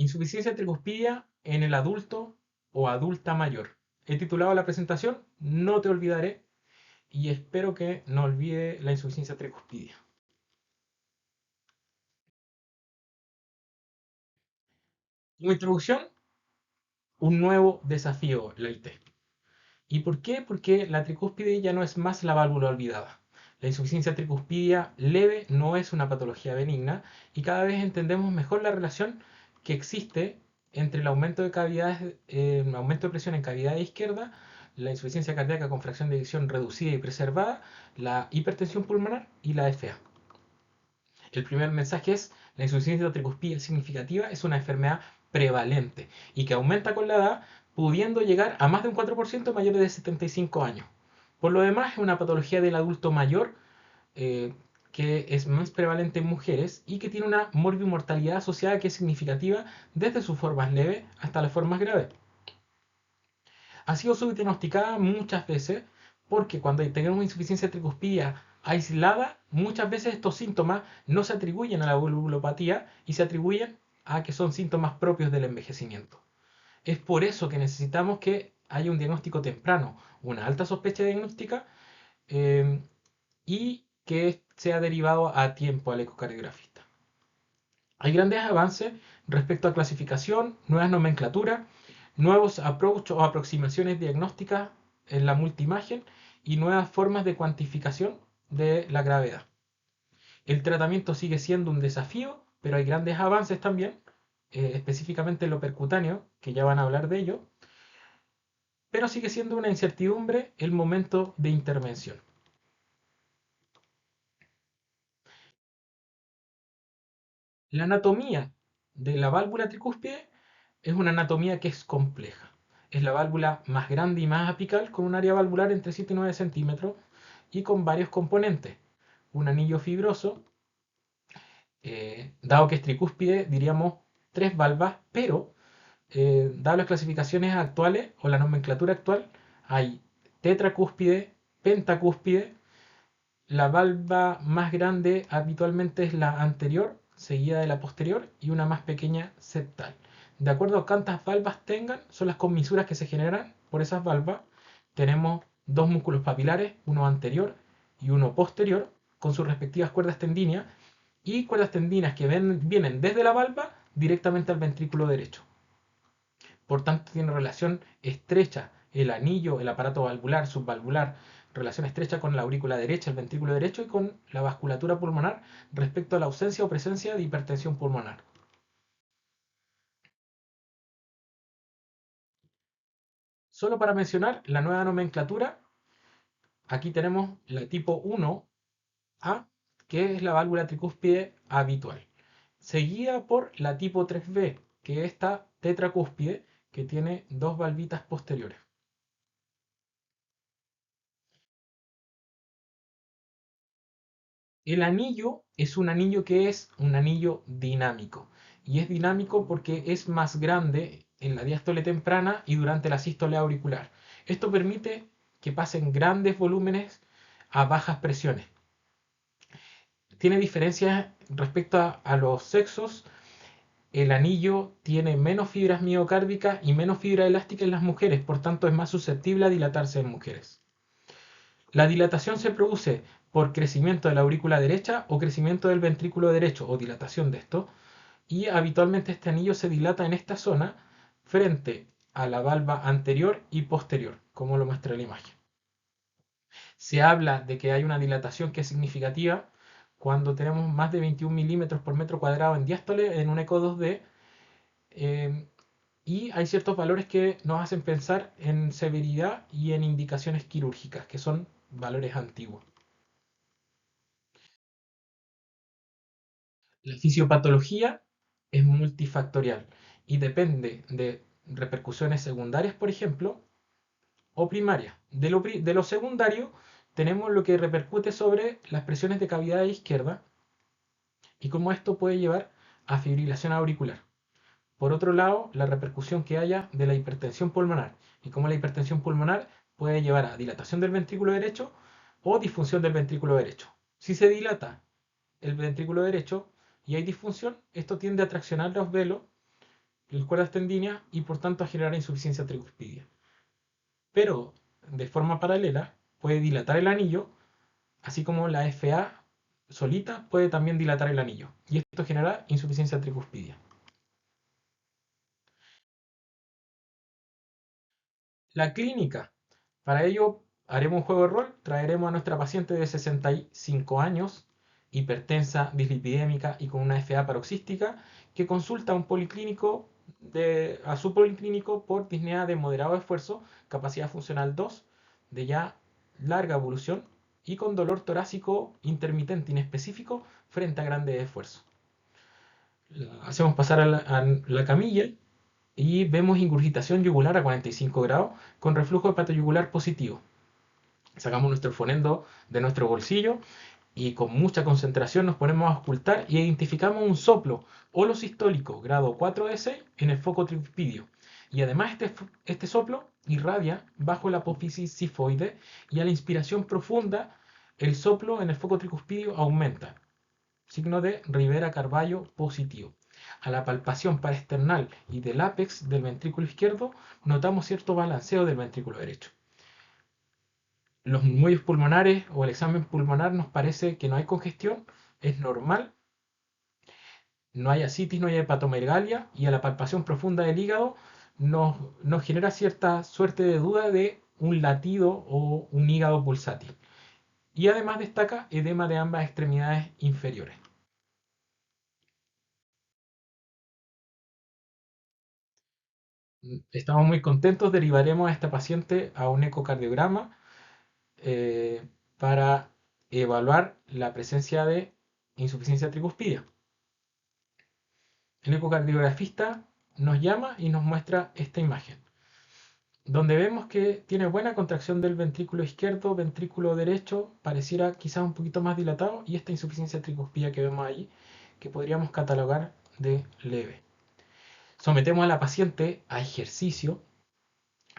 Insuficiencia tricuspidia en el adulto o adulta mayor. He titulado la presentación No te olvidaré y espero que no olvide la insuficiencia tricuspidia. Como introducción, un nuevo desafío, Leite. ¿Y por qué? Porque la tricúspide ya no es más la válvula olvidada. La insuficiencia tricuspidia leve no es una patología benigna y cada vez entendemos mejor la relación que existe entre el aumento de cavidades, el aumento de presión en cavidad izquierda, la insuficiencia cardíaca con fracción de eyección reducida y preservada, la hipertensión pulmonar y la FA. El primer mensaje es: la insuficiencia tricuspide significativa es una enfermedad prevalente y que aumenta con la edad, pudiendo llegar a más de un 4% mayores de 75 años. Por lo demás, es una patología del adulto mayor eh, que es más prevalente en mujeres y que tiene una morbimortalidad asociada que es significativa desde sus formas leves hasta las formas graves. Ha sido subdiagnosticada muchas veces porque cuando tenemos insuficiencia tricuspidia aislada, muchas veces estos síntomas no se atribuyen a la valvulopatía y se atribuyen a que son síntomas propios del envejecimiento. Es por eso que necesitamos que haya un diagnóstico temprano, una alta sospecha diagnóstica eh, y que sea derivado a tiempo al ecocardiografista. Hay grandes avances respecto a clasificación, nuevas nomenclaturas, nuevos approach o aproximaciones diagnósticas en la multiimagen y nuevas formas de cuantificación de la gravedad. El tratamiento sigue siendo un desafío, pero hay grandes avances también, específicamente en lo percutáneo, que ya van a hablar de ello, pero sigue siendo una incertidumbre el momento de intervención. La anatomía de la válvula tricúspide es una anatomía que es compleja. Es la válvula más grande y más apical con un área valvular entre 7 y 9 centímetros y con varios componentes. Un anillo fibroso, dado que es tricúspide, diríamos tres valvas, pero dadas las clasificaciones actuales o la nomenclatura actual, hay tetracúspide, pentacúspide. La valva más grande habitualmente es la anterior, seguida de la posterior y una más pequeña septal. De acuerdo a cuántas valvas tengan, son las comisuras que se generan por esas valvas. Tenemos dos músculos papilares, uno anterior y uno posterior, con sus respectivas cuerdas tendíneas, y cuerdas tendinas que vienen desde la valva directamente al ventrículo derecho. Por tanto, tiene relación estrecha el anillo, el aparato valvular, subvalvular, relación estrecha con la aurícula derecha, el ventrículo derecho y con la vasculatura pulmonar respecto a la ausencia o presencia de hipertensión pulmonar. Solo para mencionar la nueva nomenclatura, aquí tenemos la tipo 1A, que es la válvula tricúspide habitual, seguida por la tipo 3B, que es esta tetracúspide, que tiene dos valvitas posteriores. El anillo es un anillo que es un anillo dinámico. Y es dinámico porque es más grande en la diástole temprana y durante la sístole auricular. Esto permite que pasen grandes volúmenes a bajas presiones. Tiene diferencias respecto a los sexos. El anillo tiene menos fibras miocárdicas y menos fibra elástica en las mujeres, por tanto es más susceptible a dilatarse en mujeres. La dilatación se produce por crecimiento de la aurícula derecha o crecimiento del ventrículo derecho o dilatación de esto, y habitualmente este anillo se dilata en esta zona frente a la valva anterior y posterior, como lo muestra la imagen. Se habla de que hay una dilatación que es significativa cuando tenemos más de 21 milímetros por metro cuadrado en diástole en un eco 2D, eh, y hay ciertos valores que nos hacen pensar en severidad y en indicaciones quirúrgicas, que son valores antiguos. La fisiopatología es multifactorial y depende de repercusiones secundarias, por ejemplo, o primarias. De lo secundario tenemos lo que repercute sobre las presiones de cavidad izquierda y cómo esto puede llevar a fibrilación auricular. Por otro lado, la repercusión que haya de la hipertensión pulmonar y cómo la hipertensión pulmonar puede llevar a dilatación del ventrículo derecho o disfunción del ventrículo derecho. Si se dilata el ventrículo derecho y hay disfunción, esto tiende a traccionar los velos las cuerdas tendíneas y por tanto a generar insuficiencia tricuspidia. Pero de forma paralela puede dilatar el anillo, así como la FA solita puede también dilatar el anillo. Y esto genera insuficiencia tricuspidia. La clínica. Para ello haremos un juego de rol, traeremos a nuestra paciente de 65 años, hipertensa, dislipidémica y con una FA paroxística, que consulta a un policlínico a su policlínico por disnea de moderado esfuerzo, capacidad funcional 2, de ya larga evolución y con dolor torácico intermitente inespecífico frente a grandes esfuerzos. La hacemos pasar a la camilla y vemos ingurgitación yugular a 45 grados con reflujo hepatoyugular positivo. Sacamos nuestro fonendo de nuestro bolsillo y con mucha concentración nos ponemos a auscultar y identificamos un soplo holosistólico grado 4S en el foco tricuspidio. Y además este soplo irradia bajo la apófisis sifoide y a la inspiración profunda el soplo en el foco tricuspidio aumenta. Signo de Rivera-Carballo positivo. A la palpación paraesternal y del ápex del ventrículo izquierdo notamos cierto balanceo del ventrículo derecho. Los muelles pulmonares o el examen pulmonar nos parece que no hay congestión, es normal, no hay ascitis, no hay hepatomegalia y a la palpación profunda del hígado nos genera cierta suerte de duda de un latido o un hígado pulsátil. Y además destaca edema de ambas extremidades inferiores. Estamos muy contentos, derivaremos a esta paciente a un ecocardiograma para evaluar la presencia de insuficiencia tricuspidia. El ecocardiografista nos llama y nos muestra esta imagen, donde vemos que tiene buena contracción del ventrículo izquierdo, ventrículo derecho, pareciera quizás un poquito más dilatado, y esta insuficiencia tricuspidia que vemos allí, que podríamos catalogar de leve. Sometemos a la paciente a ejercicio,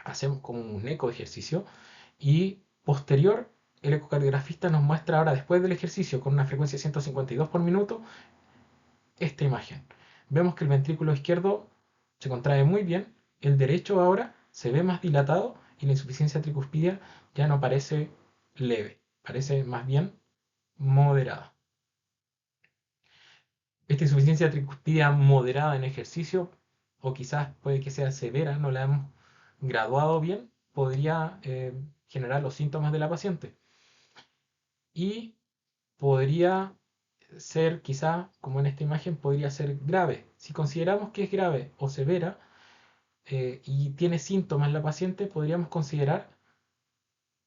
hacemos como un eco de ejercicio, y posterior el ecocardiografista nos muestra ahora, después del ejercicio, con una frecuencia de 152 por minuto, esta imagen. Vemos que el ventrículo izquierdo se contrae muy bien, el derecho ahora se ve más dilatado y la insuficiencia tricuspidia ya no parece leve, parece más bien moderada. Esta insuficiencia tricuspidia moderada en ejercicio, o quizás puede que sea severa, no la hemos graduado bien, podría generar los síntomas de la paciente. Y podría ser, quizá, como en esta imagen, podría ser grave. Si consideramos que es grave o severa y tiene síntomas la paciente, podríamos considerar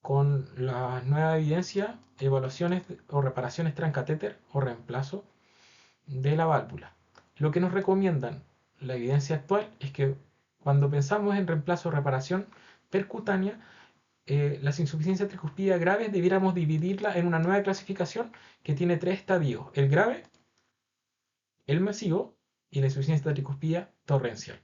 con la nueva evidencia evaluaciones o reparaciones transcatéter o reemplazo de la válvula. Lo que nos recomiendan la evidencia actual es que cuando pensamos en reemplazo o reparación percutánea, las insuficiencias tricuspidia graves debiéramos dividirla en una nueva clasificación que tiene tres estadios: el grave, el masivo y la insuficiencia tricuspidia torrencial.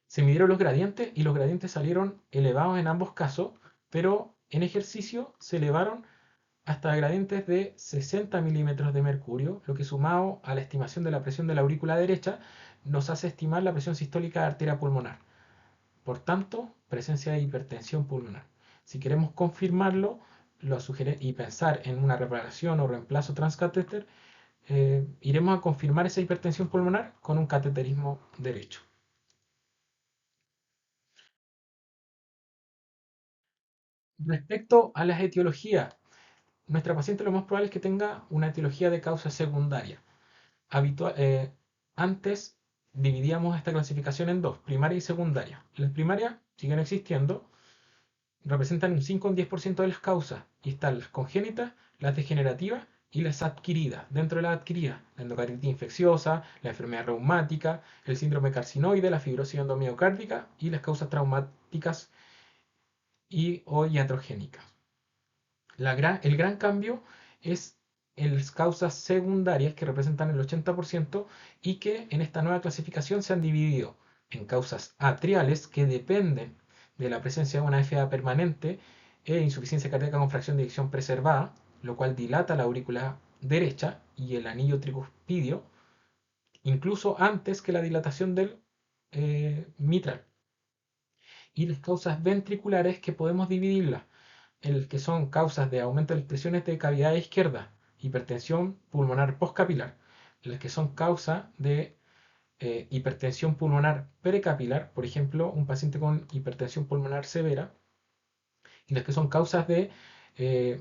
Se midieron los gradientes y los gradientes salieron elevados en ambos casos, pero en ejercicio se elevaron hasta gradientes de 60 milímetros de mercurio, lo que sumado a la estimación de la presión de la aurícula derecha nos hace estimar la presión sistólica de arteria pulmonar. Por tanto, presencia de hipertensión pulmonar. Si queremos confirmarlo y pensar en una reparación o reemplazo transcatéter, iremos a confirmar esa hipertensión pulmonar con un cateterismo derecho. Respecto a las etiologías, nuestra paciente lo más probable es que tenga una etiología de causa secundaria. Antes dividíamos esta clasificación en dos, primaria y secundaria. Las primarias siguen existiendo, representan un 5 o un 10% de las causas, y están las congénitas, las degenerativas y las adquiridas. Dentro de las adquiridas, la endocarditis infecciosa, la enfermedad reumática, el síndrome carcinoide, la fibrosis endomiocárdica y las causas traumáticas y o iatrogénicas. El gran cambio es en las causas secundarias, que representan el 80% y que en esta nueva clasificación se han dividido en causas atriales, que dependen de la presencia de una FA permanente e insuficiencia cardíaca con fracción de eyección preservada, lo cual dilata la aurícula derecha y el anillo tricuspidio, incluso antes que la dilatación del mitral. Y las causas ventriculares que podemos dividirlas, en que son causas de aumento de las presiones de cavidad izquierda, hipertensión pulmonar postcapilar, las que son causa de hipertensión pulmonar precapilar, por ejemplo, un paciente con hipertensión pulmonar severa, y las que son causas de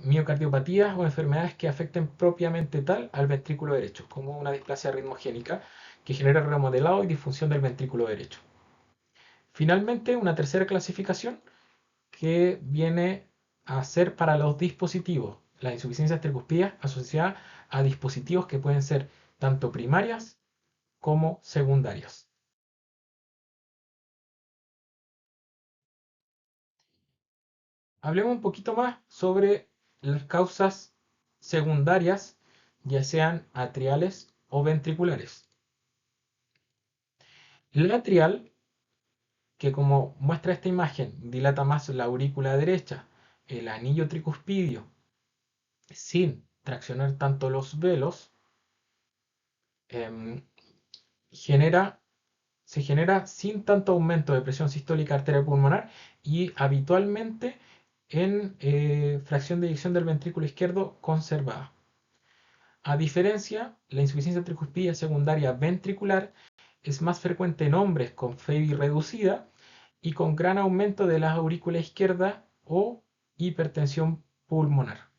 miocardiopatías o enfermedades que afecten propiamente tal al ventrículo derecho, como una displasia ritmogénica que genera remodelado y disfunción del ventrículo derecho. Finalmente, una tercera clasificación que viene a ser para los dispositivos, las insuficiencias tricuspídeas asociadas a dispositivos que pueden ser tanto primarias como secundarias. Hablemos un poquito más sobre las causas secundarias, ya sean atriales o ventriculares. La atrial, que como muestra esta imagen, dilata más la aurícula derecha, el anillo tricuspidio, sin traccionar tanto los velos, em, genera, se genera sin tanto aumento de presión sistólica arterial pulmonar y habitualmente en fracción de eyección del ventrículo izquierdo conservada. A diferencia, la insuficiencia tricuspidea secundaria ventricular es más frecuente en hombres con FEBI reducida y con gran aumento de la aurícula izquierda o hipertensión pulmonar.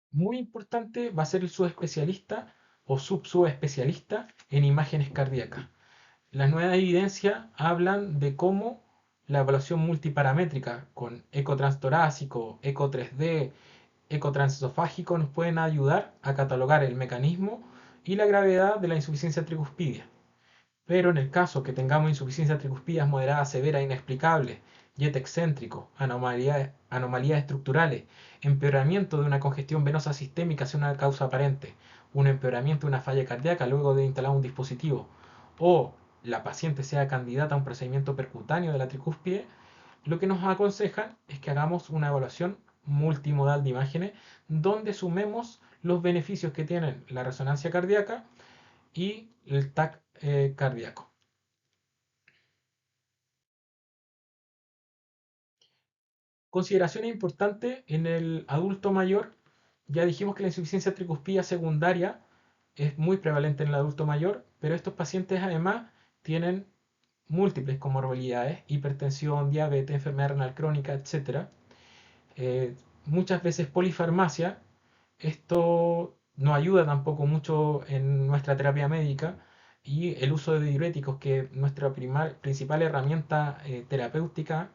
Muy importante va a ser el subespecialista o subespecialista en imágenes cardíacas. Las nuevas evidencias hablan de cómo la evaluación multiparamétrica con eco transtorácico, eco 3D, eco transesofágico nos pueden ayudar a catalogar el mecanismo y la gravedad de la insuficiencia tricuspidea. Pero en el caso que tengamos insuficiencia tricuspidea moderada, severa, inexplicable, jet excéntrico, anomalías estructurales, empeoramiento de una congestión venosa sistémica sin una causa aparente, un empeoramiento de una falla cardíaca luego de instalar un dispositivo, o la paciente sea candidata a un procedimiento percutáneo de la tricúspide, lo que nos aconsejan es que hagamos una evaluación multimodal de imágenes donde sumemos los beneficios que tienen la resonancia cardíaca y el TAC cardíaco. Consideraciones importantes en el adulto mayor. Ya dijimos que la insuficiencia tricuspidea secundaria es muy prevalente en el adulto mayor, pero estos pacientes además tienen múltiples comorbilidades, hipertensión, diabetes, enfermedad renal crónica, etc. Muchas veces polifarmacia. Esto no ayuda tampoco mucho en nuestra terapia médica y el uso de diuréticos, que es nuestra principal herramienta terapéutica,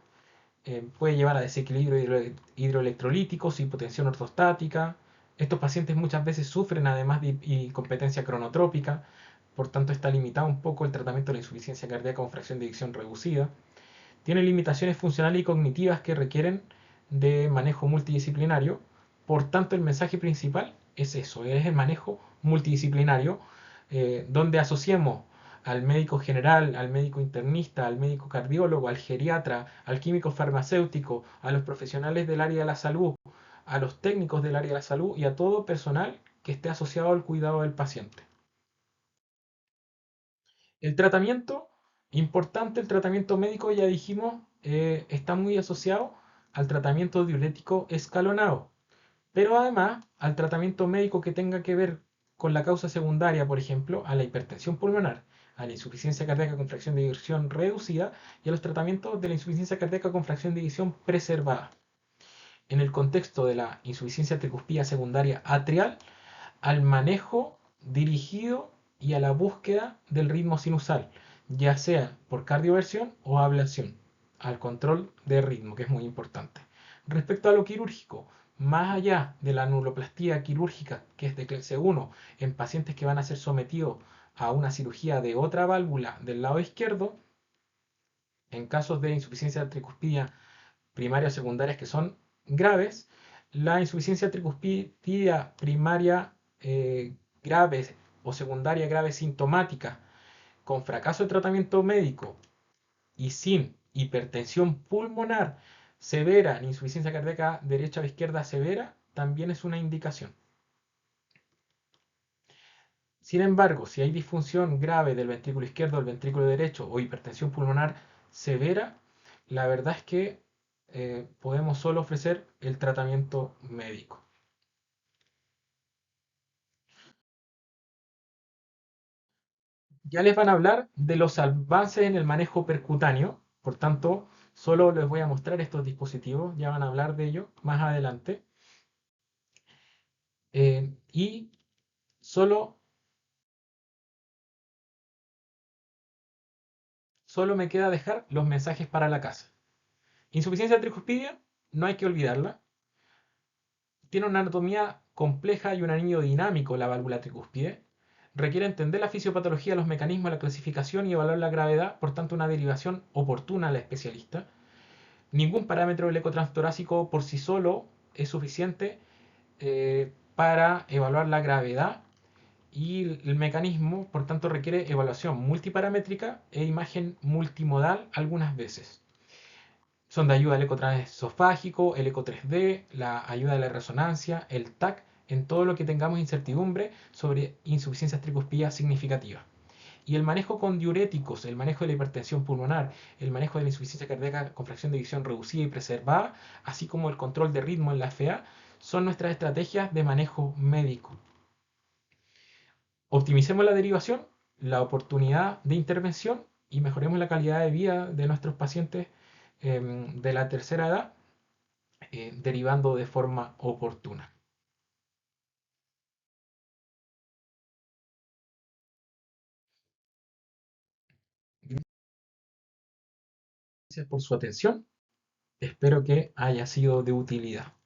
puede llevar a desequilibrio hidroelectrolíticos, hipotensión ortostática. Estos pacientes muchas veces sufren además de incompetencia cronotrópica, por tanto está limitado un poco el tratamiento de la insuficiencia cardíaca con fracción de eyección reducida. Tiene limitaciones funcionales y cognitivas que requieren de manejo multidisciplinario. Por tanto, el mensaje principal es eso, es el manejo multidisciplinario, donde asociemos al médico general, al médico internista, al médico cardiólogo, al geriatra, al químico farmacéutico, a los profesionales del área de la salud, a los técnicos del área de la salud y a todo personal que esté asociado al cuidado del paciente. El tratamiento, importante, el tratamiento médico, ya dijimos, está muy asociado al tratamiento diurético escalonado, pero además al tratamiento médico que tenga que ver con la causa secundaria, por ejemplo, a la hipertensión pulmonar, a la insuficiencia cardíaca con fracción de eyección reducida y a los tratamientos de la insuficiencia cardíaca con fracción de eyección preservada. En el contexto de la insuficiencia tricuspidea secundaria atrial, al manejo dirigido y a la búsqueda del ritmo sinusal, ya sea por cardioversión o ablación, al control de ritmo, que es muy importante. Respecto a lo quirúrgico, más allá de la anuloplastía quirúrgica, que es de clase 1, en pacientes que van a ser sometidos a una cirugía de otra válvula del lado izquierdo, en casos de insuficiencia tricuspidea primaria o secundarias que son graves, la insuficiencia tricuspidea primaria grave o secundaria grave sintomática con fracaso de tratamiento médico y sin hipertensión pulmonar severa ni insuficiencia cardíaca derecha o izquierda severa también es una indicación. Sin embargo, si hay disfunción grave del ventrículo izquierdo, del ventrículo derecho o hipertensión pulmonar severa, la verdad es que podemos solo ofrecer el tratamiento médico. Ya les van a hablar de los avances en el manejo percutáneo, por tanto, solo les voy a mostrar estos dispositivos, ya van a hablar de ello más adelante. Y solo, solo me queda dejar los mensajes para la casa. Insuficiencia tricuspidia, no hay que olvidarla. Tiene una anatomía compleja y un anillo dinámico la válvula tricúspide. Requiere entender la fisiopatología, los mecanismos, la clasificación y evaluar la gravedad, por tanto una derivación oportuna al especialista. Ningún parámetro del eco transtorácico por sí solo es suficiente para evaluar la gravedad y el mecanismo, por tanto requiere evaluación multiparamétrica e imagen multimodal algunas veces. Son de ayuda el eco transesofágico, el eco 3D, la ayuda de la resonancia, el TAC, en todo lo que tengamos incertidumbre sobre insuficiencias tricuspías significativas. Y el manejo con diuréticos, el manejo de la hipertensión pulmonar, el manejo de la insuficiencia cardíaca con fracción de eyección reducida y preservada, así como el control de ritmo en la FA, son nuestras estrategias de manejo médico. Optimicemos la derivación, la oportunidad de intervención y mejoremos la calidad de vida de nuestros pacientes de la tercera edad, derivando de forma oportuna. Gracias por su atención. Espero que haya sido de utilidad.